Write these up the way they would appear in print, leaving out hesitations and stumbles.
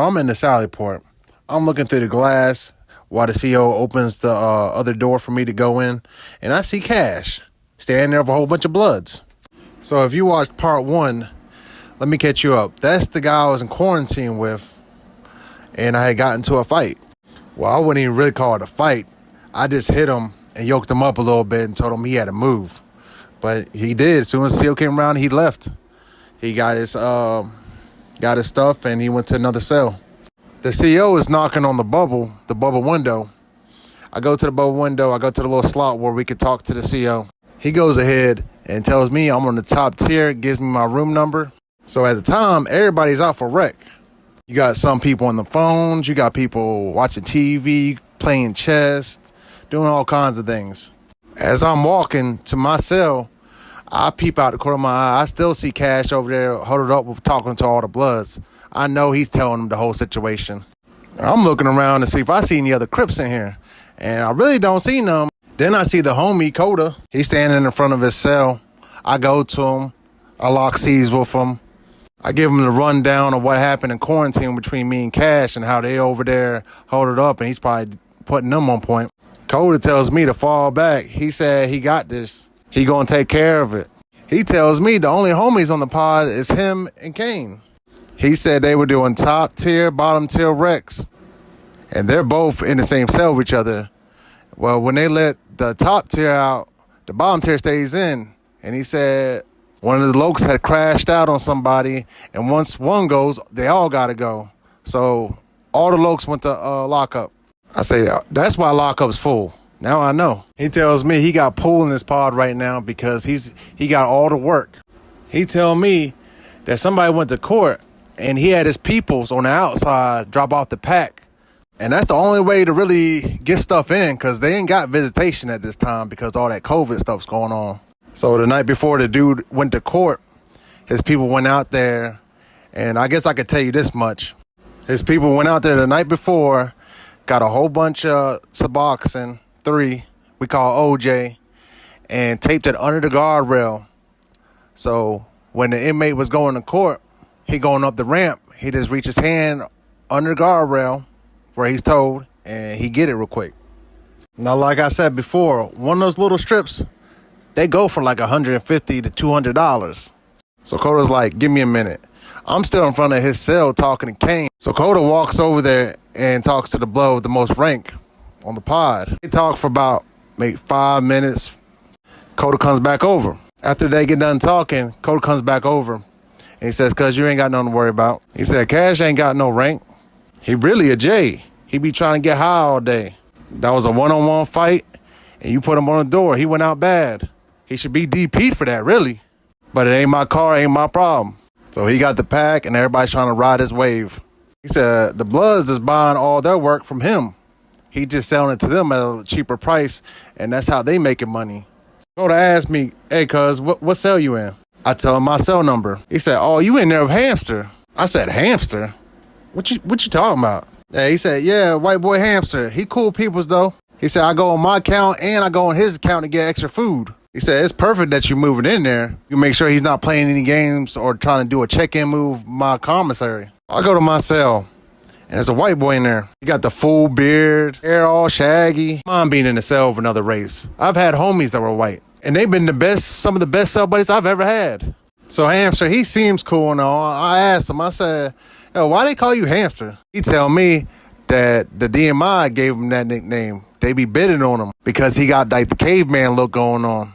I'm in the Sally port. I'm looking through the glass while the CO opens the other door for me to go in, and I see Cash standing there with a whole bunch of bloods. So if you watched part one, let me catch you up. That's the guy I was in quarantine with, and I had gotten into a fight. Well, I wouldn't even really call it a fight. I just hit him and yoked him up a little bit and told him he had to move. But he did. As soon as the CO came around, he left. He got his stuff, and he went to another cell. The CO is knocking on the bubble window. I go to the bubble window. I go to the little slot where we could talk to the CO. He goes ahead and tells me I'm on the top tier, gives me my room number. So at the time, everybody's out for rec. You got some people on the phones. You got people watching TV, playing chess, doing all kinds of things. As I'm walking to my cell, I peep out the corner of my eye. I still see Cash over there huddled up talking to all the bloods. I know he's telling them the whole situation. I'm looking around to see if I see any other Crips in here, and I really don't see none. Then I see the homie, Coda. He's standing in front of his cell. I go to him. I lock C's with him. I give him the rundown of what happened in quarantine between me and Cash and how they over there hold it up, and he's probably putting them on point. Coda tells me to fall back. He said he got this. He gonna take care of it. He tells me the only homies on the pod is him and Kane. He said they were doing top tier, bottom tier recs, and they're both in the same cell with each other. Well, when they let the top tier out, the bottom tier stays in. And he said one of the lokes had crashed out on somebody, and once one goes, they all gotta go. So all the lokes went to lockup. I say, that's why lockup's full. Now I know. He tells me he got pool in his pod right now because he got all the work. He tell me that somebody went to court and he had his peoples on the outside drop off the pack. And that's the only way to really get stuff in, because they ain't got visitation at this time because all that COVID stuff's going on. So the night before the dude went to court, his people went out there, and I guess I could tell you this much. His people went out there the night before, got a whole bunch of Suboxone 3, we call OJ, and taped it under the guardrail. So when the inmate was going to court, he going up the ramp, he just reach his hand under the guardrail where he's told, and he get it real quick. Now, like I said before, one of those little strips, they go for like $150 to $200. So Coda's like, give me a minute. I'm still in front of his cell talking to Kane. So Coda walks over there and talks to the blood with the most rank on the pod. They talk for about maybe 5 minutes. Coda comes back over. After they get done talking, Coda comes back over and he says, cuz you ain't got nothing to worry about. He said, Cash ain't got no rank. He really a J. He be trying to get high all day. That was a one-on-one fight, and you put him on the door. He went out bad. He should be DP'd for that, really. But it ain't my car, ain't my problem. So he got the pack, and everybody's trying to ride his wave. He said the Bloods is buying all their work from him. He just selling it to them at a cheaper price, and that's how they making money. Coda asked me, hey, cuz, what cell you in? I tell him my cell number. He said, oh, you in there with Hamster. I said, Hamster? What you talking about? Yeah, he said, yeah, white boy Hamster. He cool peoples, though. He said, I go on my account and I go on his account to get extra food. He said, it's perfect that you're moving in there. You make sure he's not playing any games or trying to do a check-in move my commissary. I go to my cell, and there's a white boy in there. He got the full beard, hair all shaggy. Mom being in the cell of another race. I've had homies that were white, and they've been some of the best cell buddies I've ever had. So Hamster, he seems cool and all. I asked him, I said, yo, why they call you Hamster? He tell me that the DMI gave him that nickname. They be bidding on him because he got like the caveman look going on.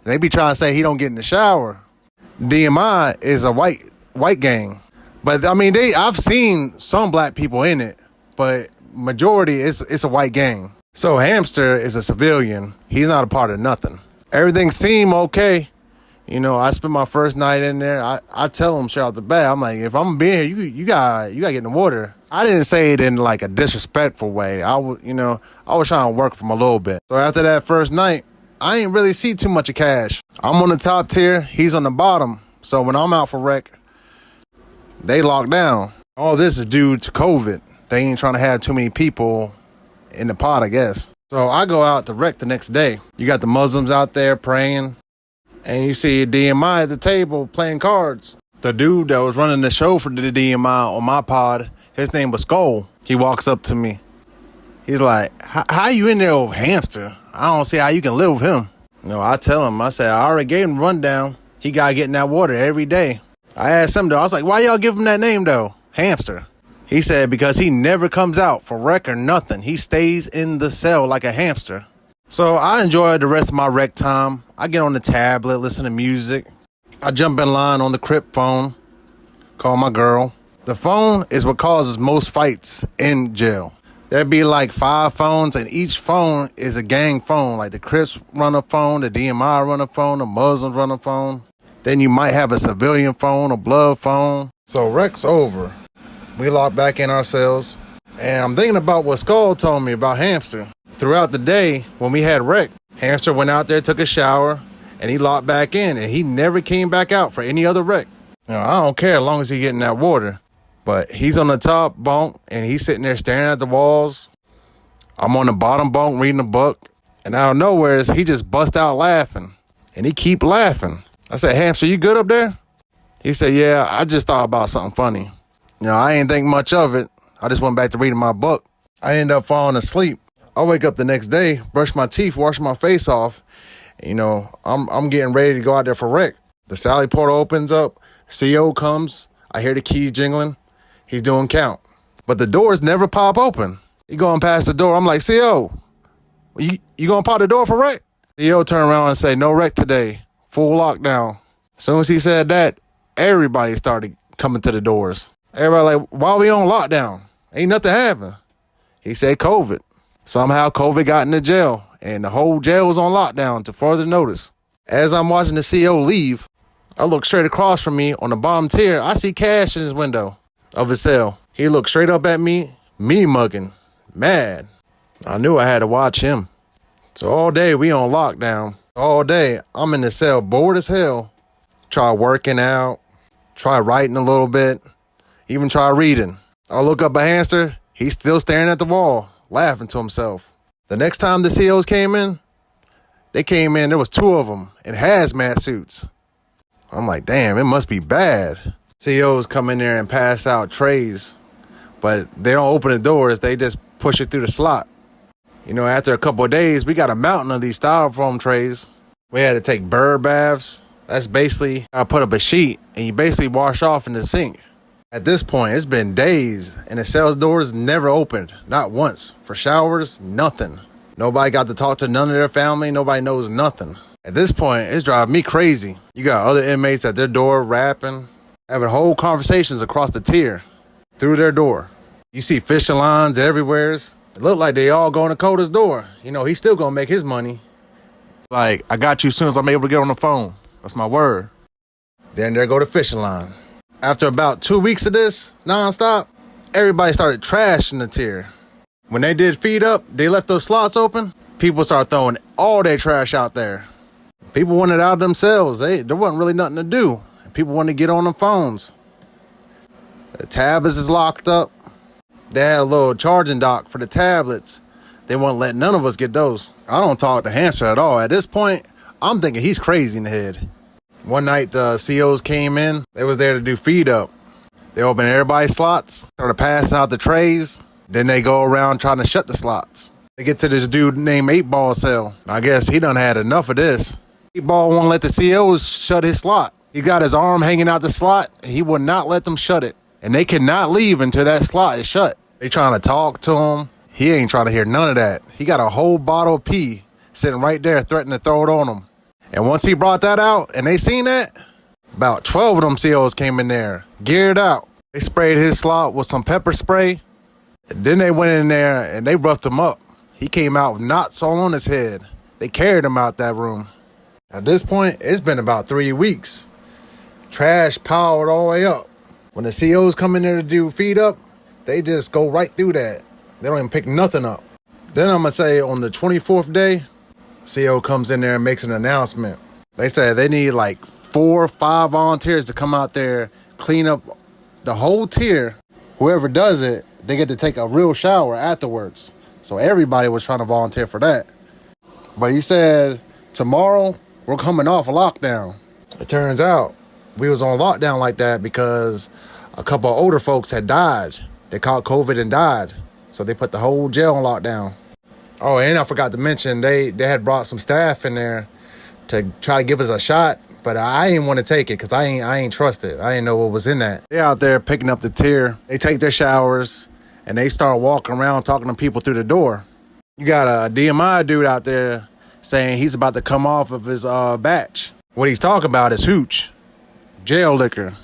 And they be trying to say he don't get in the shower. DMI is a white gang. But I mean, I've seen some black people in it, but majority it's a white gang. So Hamster is a civilian. He's not a part of nothing. Everything seemed okay. You know, I spent my first night in there. I tell him straight out the bat, I'm like, if I'm being here, you gotta get in the water. I didn't say it in like a disrespectful way. I was trying to work from a little bit. So after that first night, I ain't really see too much of Cash. I'm on the top tier. He's on the bottom. So when I'm out for rec, they lock down. All this is due to COVID. They ain't trying to have too many people in the pod, I guess. So I go out to rec the next day. You got the Muslims out there praying. And you see a DMI at the table playing cards. The dude that was running the show for the DMI on my pod, His name was Skull. He walks up to me. He's like, how you in there with Hamster? I don't see how you can live with him. I tell him, I said, I already gave him the rundown. He got to get in that water every day. I asked him, though, I was like, why y'all give him that name, though? Hamster. He said, because he never comes out for rec or nothing. He stays in the cell like a hamster. So I enjoy the rest of my rec time. I get on the tablet, listen to music. I jump in line on the Crip phone, call my girl. The phone is what causes most fights in jail. There'd be like 5 phones, and each phone is a gang phone. Like the Crips run a phone, the DMI run a phone, the Muslims run a phone. Then you might have a civilian phone, a blood phone. So rec's over. We lock back in our cells. And I'm thinking about what Skull told me about Hamster. Throughout the day, when we had rec, Hamster went out there, took a shower, and he locked back in, and he never came back out for any other rec. I don't care as long as he get in that water. But he's on the top bunk, and he's sitting there staring at the walls. I'm on the bottom bunk reading a book. And out of nowhere, he just bust out laughing. And he keep laughing. I said, Hamster, you good up there? He said, yeah, I just thought about something funny. I ain't think much of it. I just went back to reading my book. I ended up falling asleep. I wake up the next day, brush my teeth, wash my face off. I'm getting ready to go out there for rec. The Sally portal opens up. CO comes. I hear the keys jingling. He's doing count. But the doors never pop open. He going past the door. I'm like, CO, you going to pop the door for rec? CO turn around and say, no rec today. Full lockdown. As soon as he said that, everybody started coming to the doors. Everybody like, why we on lockdown? Ain't nothing happened. He said COVID. Somehow COVID got into jail, and the whole jail was on lockdown to further notice. As I'm watching the CO leave, I look straight across from me on the bottom tier. I see Cash in his window of his cell. He looked straight up at me mugging, mad. I knew I had to watch him. So all day we on lockdown. All day I'm in the cell, bored as hell. Try working out, try writing a little bit, even try reading. I look up at Hamster, he's still staring at the wall, laughing to himself. The next time the COs came in, there was 2 of them in hazmat suits. I'm like, damn, it must be bad. COs come in there and pass out trays, but they don't open the doors, they just push it through the slot. After a couple of days, we got a mountain of these styrofoam trays. We had to take bird baths. That's basically, I put up a sheet and you basically wash off in the sink. At this point, it's been days and the cell doors never opened. Not once. For showers, nothing. Nobody got to talk to none of their family. Nobody knows nothing. At this point, it's driving me crazy. You got other inmates at their door rapping, having whole conversations across the tier through their door. You see fishing lines everywhere. It looked like they all going to Coda's door. He's still going to make his money. Like, I got you as soon as I'm able to get on the phone. That's my word. Then there go the fishing line. After about 2 weeks of this, nonstop, everybody started trashing the tier. When they did feed up, they left those slots open. People started throwing all their trash out there. People wanted out themselves. There wasn't really nothing to do. People wanted to get on the phones. The tablets is locked up. They had a little charging dock for the tablets. They won't let none of us get those. I don't talk to Hamster at all. At this point, I'm thinking he's crazy in the head. One night, the COs came in. They was there to do feed up. They opened everybody's slots, started passing out the trays. Then they go around trying to shut the slots. They get to this dude named 8-Ball cell. I guess he done had enough of this. 8-Ball won't let the COs shut his slot. He got his arm hanging out the slot, and he would not let them shut it. And they cannot leave until that slot is shut. They trying to talk to him. He ain't trying to hear none of that. He got a whole bottle of pee sitting right there threatening to throw it on him. And once he brought that out and they seen that, about 12 of them COs came in there, geared out. They sprayed his slot with some pepper spray. And then they went in there and they roughed him up. He came out with knots all on his head. They carried him out that room. At this point, it's been about 3 weeks. Trash piled all the way up. When the COs come in there to do feed up, they just go right through that. They don't even pick nothing up. Then I'm going to say on the 24th day, CO comes in there and makes an announcement. They say they need like 4 or 5 volunteers to come out there, clean up the whole tier. Whoever does it, they get to take a real shower afterwards. So everybody was trying to volunteer for that. But he said, tomorrow we're coming off a lockdown. It turns out we was on lockdown like that because a couple of older folks had died They caught COVID and died. So they put the whole jail on lockdown. Oh, and I forgot to mention, they had brought some staff in there to try to give us a shot, but I didn't want to take it because I ain't trust it. I didn't know what was in that. They're out there picking up the tier. They take their showers, and they start walking around talking to people through the door. You got a DMI dude out there saying he's about to come off of his batch. What he's talking about is Hooch, jail liquor.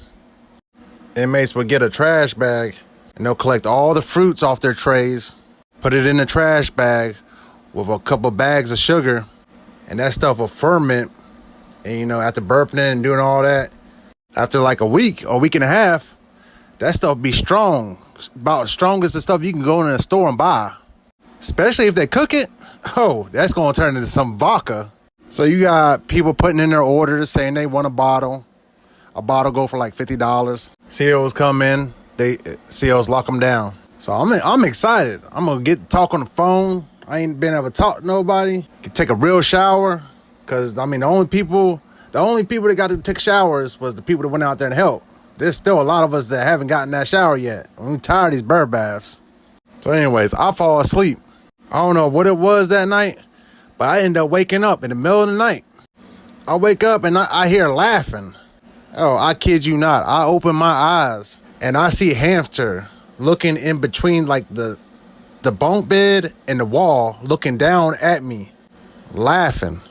Inmates would get a trash bag, and they'll collect all the fruits off their trays, put it in the trash bag with a couple bags of sugar, and that stuff will ferment. And, you know, after burping it and doing all that, after like a week or a week and a half, that stuff be strong. About as strong as the stuff you can go in a store and buy. Especially if they cook it. Oh, that's going to turn into some vodka. So you got people putting in their orders saying they want a bottle. A bottle go for like $50. COs come in, COs lock them down. So I'm excited. I'm gonna talk on the phone. I ain't been able to talk to nobody. Can take a real shower, cause I mean the only people that got to take showers was the people that went out there and helped. There's still a lot of us that haven't gotten that shower yet. I'm tired of these bird baths. So anyways, I fall asleep. I don't know what it was that night, but I end up waking up in the middle of the night. I wake up and I hear laughing. Oh, I kid you not. I open my eyes and I see Hamster looking in between like the bunk bed and the wall, looking down at me, laughing.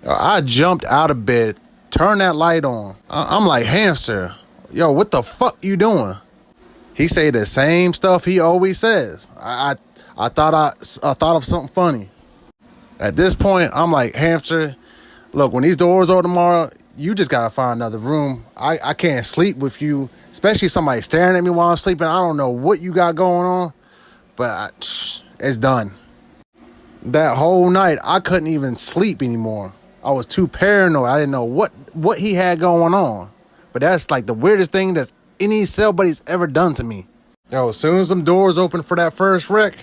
I jumped out of bed, turned that light on. I'm like, Hamster, yo, what the fuck you doing? He say the same stuff he always says. I thought of something funny. At this point, I'm like, Hamster, look, when these doors open tomorrow, you just gotta find another room. I can't sleep with you, especially somebody staring at me while I'm sleeping. I don't know what you got going on, but it's done. That whole night, I couldn't even sleep anymore. I was too paranoid. I didn't know what he had going on. But that's like the weirdest thing that any cell buddy's ever done to me. Yo, as soon as them doors opened for that first wreck,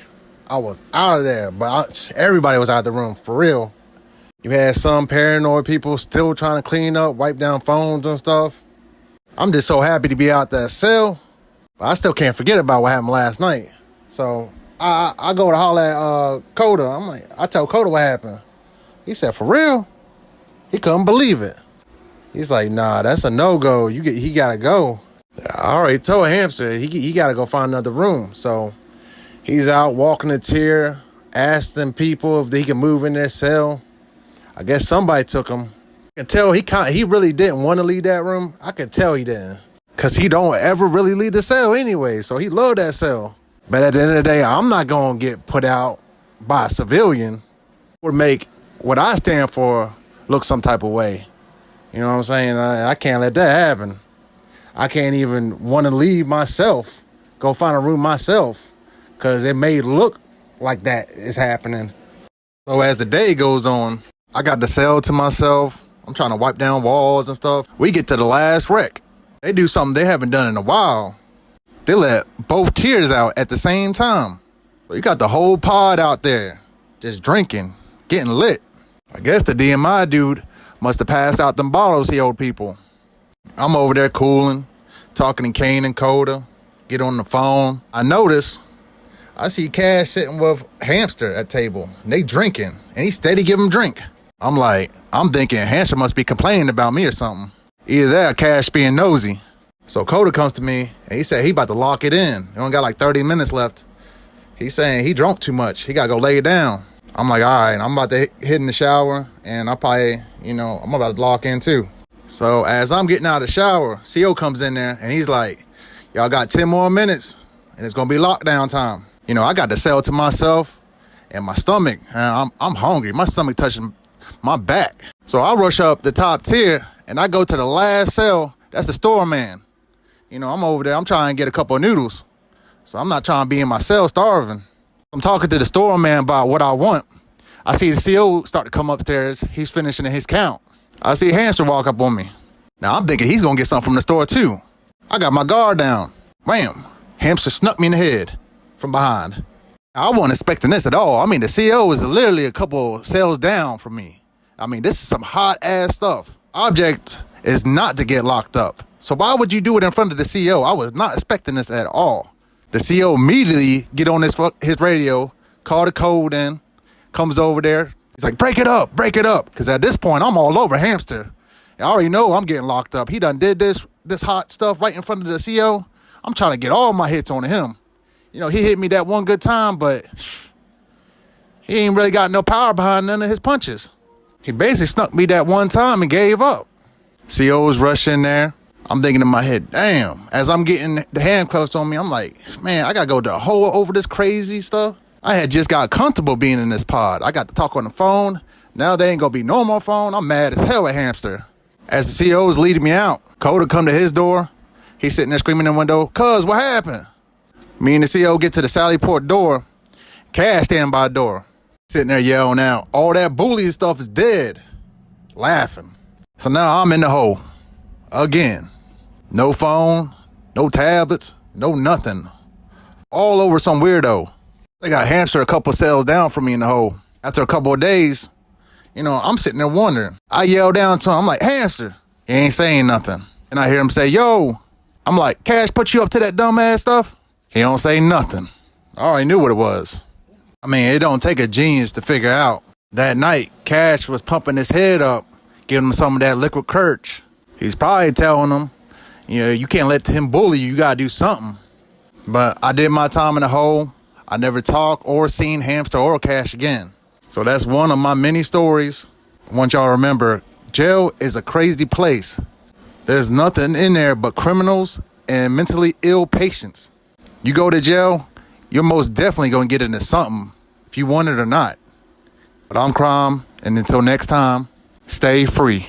I was out of there. But everybody was out of the room, for real. You had some paranoid people still trying to clean up, wipe down phones and stuff. I'm just so happy to be out that cell. But I still can't forget about what happened last night. So I go to holler at Coda. I tell Coda what happened. He said, for real? He couldn't believe it. He's like, nah, that's a no-go. He gotta go. I already told Hamster he gotta go find another room. So he's out walking the tier, asking people if they can move in their cell. I guess somebody took him. I could tell he really didn't want to leave that room. I could tell he didn't. Because he don't ever really leave the cell anyway. So he loved that cell. But at the end of the day, I'm not going to get put out by a civilian. It would make what I stand for look some type of way. You know what I'm saying? I can't let that happen. I can't even want to leave myself. Go find a room myself. Because it may look like that is happening. So as the day goes on, I got the cell to myself. I'm trying to wipe down walls and stuff. We get to the last wreck. They do something they haven't done in a while. They let both tiers out at the same time. So you got the whole pod out there just drinking, getting lit. I guess the DMI dude must have passed out them bottles he owed people. I'm over there cooling, talking to Kane and Coda, get on the phone. I notice I see Cash sitting with Hamster at table. And they drinking, and he steady giving them drink. I'm thinking Hamster must be complaining about me or something. Either that or Cash being nosy. So Coda comes to me and he said he about to lock it in. He only got like 30 minutes left. He's saying he drunk too much. He got to go lay it down. I'm like, all right, I'm about to hit in the shower and I'm about to lock in too. So as I'm getting out of the shower, CO comes in there and he's like, y'all got 10 more minutes and it's going to be lockdown time. You know, I got the cell to myself and my stomach, I'm hungry. My stomach touching my back. So I rush up the top tier and I go to the last cell. That's the store man. You know, I'm over there. I'm trying to get a couple of noodles. So I'm not trying to be in my cell starving. I'm talking to the store man about what I want. I see the CO start to come upstairs. He's finishing his count. I see Hamster walk up on me. Now I'm thinking he's going to get something from the store too. I got my guard down. Wham! Hamster snuck me in the head from behind. I wasn't expecting this at all. I mean, the CO is literally a couple cells down from me. I mean, this is some hot ass stuff. Object is not to get locked up. So why would you do it in front of the CO? I was not expecting this at all. The CO immediately get on his radio, call the code in, comes over there. He's like, break it up. Because at this point, I'm all over Hamster. I already know I'm getting locked up. He done did this hot stuff right in front of the CO. I'm trying to get all my hits on him. You know, he hit me that one good time, but he ain't really got no power behind none of his punches. He basically snuck me that one time and gave up. COs rush in there. I'm thinking in my head, damn. As I'm getting the handcuffs on me, I'm like, man, I got to go to a hole over this crazy stuff. I had just got comfortable being in this pod. I got to talk on the phone. Now they ain't going to be no more phone. I'm mad as hell at Hamster. As the CO's leading me out, Coda come to his door. He's sitting there screaming in the window, cuz, what happened? Me and the CO get to the Sally Port door. Cash standing by the door. Sitting there yelling out, all that bully stuff is dead. Laughing. So now I'm in the hole. Again. No phone, no tablets, no nothing. All over some weirdo. They got Hamster a couple cells down from me in the hole. After a couple of days, you know, I'm sitting there wondering. I yell down to him, I'm like, Hamster. He ain't saying nothing. And I hear him say, yo. I'm like, Cash put you up to that dumbass stuff? He don't say nothing. I already knew what it was. I mean, it don't take a genius to figure out. That night, Cash was pumping his head up, giving him some of that liquid courage. He's probably telling him, you know, you can't let him bully you. You got to do something. But I did my time in the hole. I never talked or seen Hamster or Cash again. So that's one of my many stories. I want y'all to remember, jail is a crazy place. There's nothing in there but criminals and mentally ill patients. You go to jail, you're most definitely going to get into something, if you want it or not. But I'm Crom, and until next time, stay free.